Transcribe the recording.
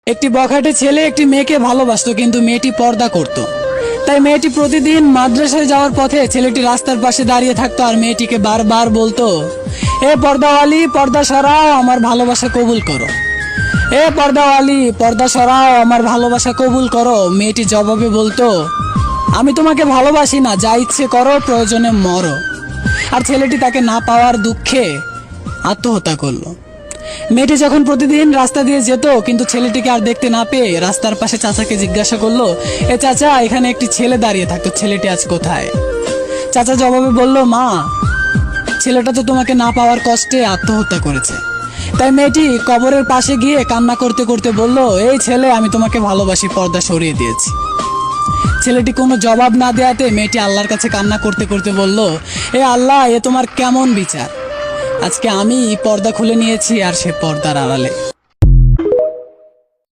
একটি বখাটে ছেলে একটি মেয়েকে ভালোবাসতো, কিন্তু মেয়েটি পর্দা করত। তাই মেয়েটি প্রতিদিন মাদ্রাসায় যাওয়ার পথে ছেলেটি রাস্তার পাশে দাঁড়িয়ে থাকতো আর মেয়েটিকে বারবার বলতো, এ পর্দাওয়ালি, পর্দা সরাও, আমার ভালোবাসা কবুল করো। এ পর্দাওয়ালি, পর্দা সরাও, আমার ভালোবাসা কবুল করো। মেয়েটি জবাবে বলতো, আমি তোমাকে ভালোবাসি না, যা ইচ্ছে করো, প্রয়োজনে মরো। আর ছেলেটি তাকে না পাওয়ার দুঃখে আত্মহত্যা করলো। মেয়েটি যখন প্রতিদিন রাস্তা দিয়ে যেত কিন্তু ছেলেটিকে আর দেখতে না পেয়ে রাস্তার পাশে চাচাকে জিজ্ঞাসা করলো, এ চাচা, এখানে একটি ছেলে দাঁড়িয়ে থাকতো, ছেলেটি আজ কোথায়? চাচা জবাবে বলল, মা, ছেলেটা তো তোমাকে না পাওয়ার কষ্টে আত্মহত্যা করেছে। তাই মেয়েটি কবরের পাশে গিয়ে কান্না করতে করতে বলল, এই ছেলে, আমি তোমাকে ভালোবাসি, পর্দা সরিয়ে দিয়েছি। ছেলেটি কোনো জবাব না দেওয়াতে মেয়েটি আল্লাহর কাছে কান্না করতে করতে বলল, এ আল্লাহ, এ তোমার কেমন বিচার? আজকে আমি পর্দা খুলে নিয়েছি আর সে পর্দার আড়ালে।